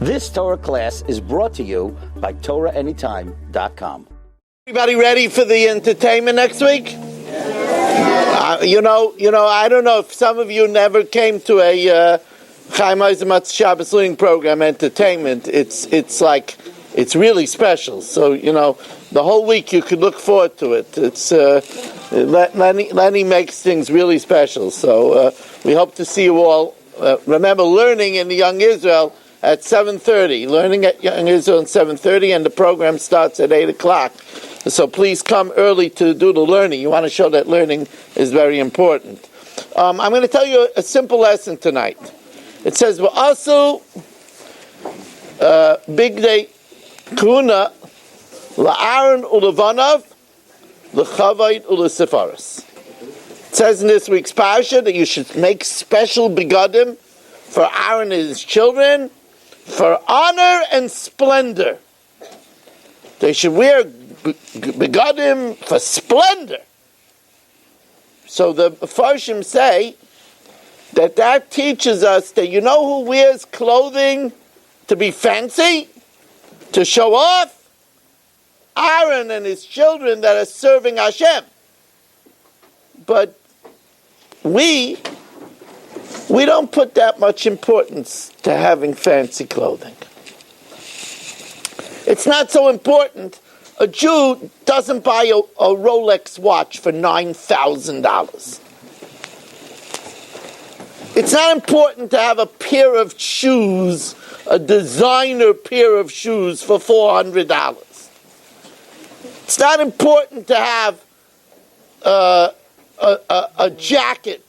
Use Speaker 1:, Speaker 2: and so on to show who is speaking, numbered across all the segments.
Speaker 1: This Torah class is brought to you by TorahAnytime.com.
Speaker 2: Everybody ready for the entertainment next week? You know, I don't know if some of you never came to a Chaim Eisenmatz Shabbos learning program entertainment. It's really special. So, the whole week you could look forward to it. It's Lenny makes things really special. So we hope to see you all. Remember, learning in the Young Israel at 7:30. Learning at Young Israel at 7:30, and the program starts at 8 o'clock. So please come early to do the learning. You want to show that learning is very important. I'm going to tell you a simple lesson tonight. It says, "V'asu big day kuna la'aron ulevanav l'chavayit ulesefaris." It says in this week's parasha that you should make special begadim for Aaron and his children, for honor and splendor. They should wear begadim for splendor. So the Farshim say that teaches us that who wears clothing to be fancy, to show off? Aaron and his children that are serving Hashem. But we don't put that much importance to having fancy clothing. It's not so important. A Jew doesn't buy a Rolex watch for $9,000. It's not important to have a pair of shoes, a designer pair of shoes for $400. It's not important to have a jacket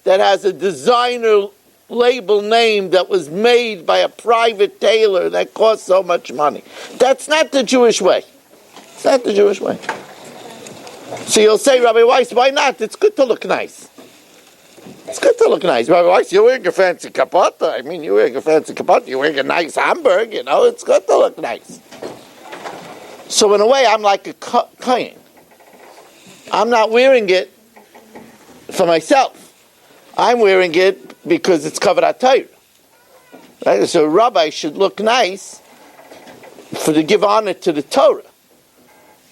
Speaker 2: that has a designer label name that was made by a private tailor that costs so much money. That's not the Jewish way. It's not the Jewish way. So you'll say, Rabbi Weiss, why not? It's good to look nice. It's good to look nice. Rabbi Weiss, you're wearing a fancy kapota. You're wearing a fancy kapota. You're wearing a nice Hamburg. It's good to look nice. So in a way, I'm like a kohen. I'm not wearing it for myself. I'm wearing it because it's covered at Torah. Right? So a rabbi should look nice to give honor to the Torah.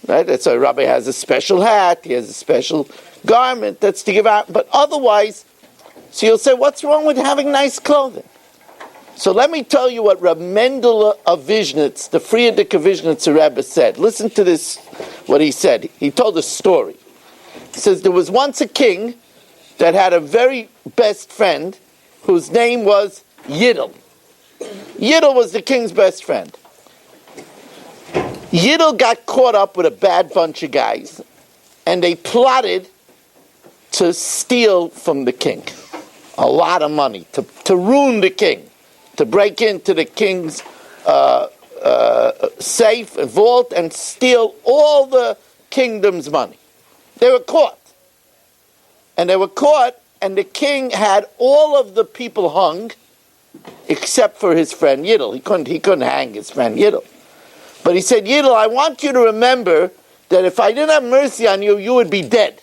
Speaker 2: Right? That's why a rabbi has a special hat, he has a special garment that's to give out. But otherwise, so you'll say, what's wrong with having nice clothing? So let me tell you what Reb Mendele of Vishnitz, the Frierdiker Vishnitzer Rebbe, said. Listen to this, what he said. He told a story. He says, there was once a king that had a very best friend whose name was Yidel. Yidel was the king's best friend. Yidel got caught up with a bad bunch of guys, and they plotted to steal from the king a lot of money, to ruin the king, to break into the king's safe, vault, and steal all the kingdom's money. They were caught. And the king had all of the people hung, except for his friend Yidel. He couldn't hang his friend Yidel. But he said, Yidel, I want you to remember that if I didn't have mercy on you, you would be dead.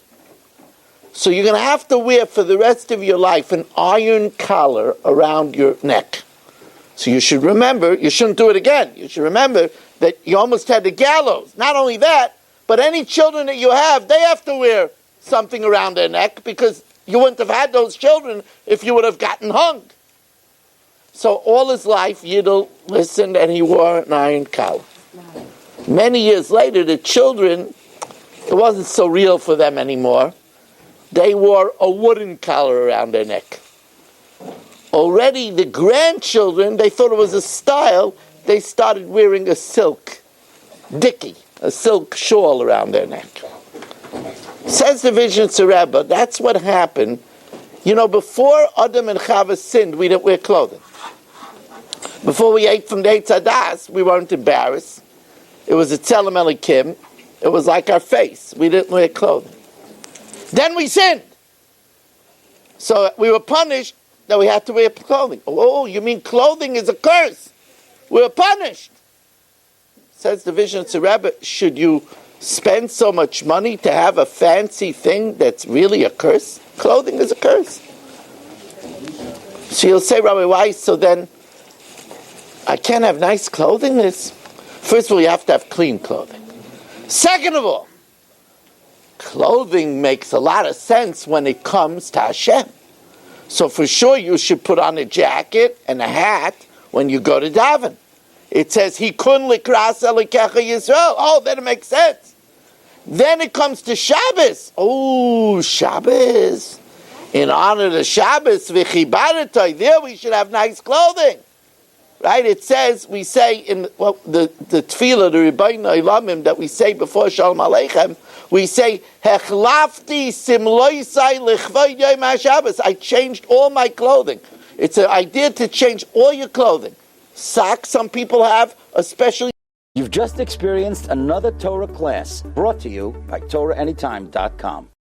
Speaker 2: So you're going to have to wear for the rest of your life an iron collar around your neck. So you should remember, you shouldn't do it again. You should remember that you almost had the gallows. Not only that, but any children that you have, they have to wear something around their neck because you wouldn't have had those children if you would have gotten hung. So all his life, Yidel listened and he wore an iron collar. Many years later, the children, it wasn't so real for them anymore. They wore a wooden collar around their neck. Already the grandchildren, they thought it was a style, they started wearing a silk dicky, a silk shawl around their neck. Says the Vishnitzer Rebbe, that's what happened. Before Adam and Chava sinned, we didn't wear clothing. Before we ate from the Eitz Hadas, we weren't embarrassed. It was a Tzelem Elikim. It was like our face. We didn't wear clothing. Then we sinned. So we were punished that we had to wear clothing. Oh, you mean clothing is a curse? We were punished. Says the Vishnitzer Rebbe, should you spend so much money to have a fancy thing that's really a curse? Clothing is a curse. So you'll say, Rabbi Weiss, so then I can't have nice clothing? First of all, you have to have clean clothing. Second of all, clothing makes a lot of sense when it comes to Hashem. So for sure you should put on a jacket and a hat when you go to daven. It says, Hikun likras elikecha Yisrael. Oh, then it makes sense. Then it comes to Shabbos. Oh, Shabbos. In honor of Shabbos, v'chibaratai, there we should have nice clothing. Right? It says, we say in the tefillah, the Rebbeinu Ilamim that we say before Shalom Aleichem, we say, Hechlafti simloisai lechvay yom HaShabbos. I changed all my clothing. It's an idea to change all your clothing. Socks some people have, especially.
Speaker 1: You've just experienced another Torah class brought to you by TorahAnytime.com.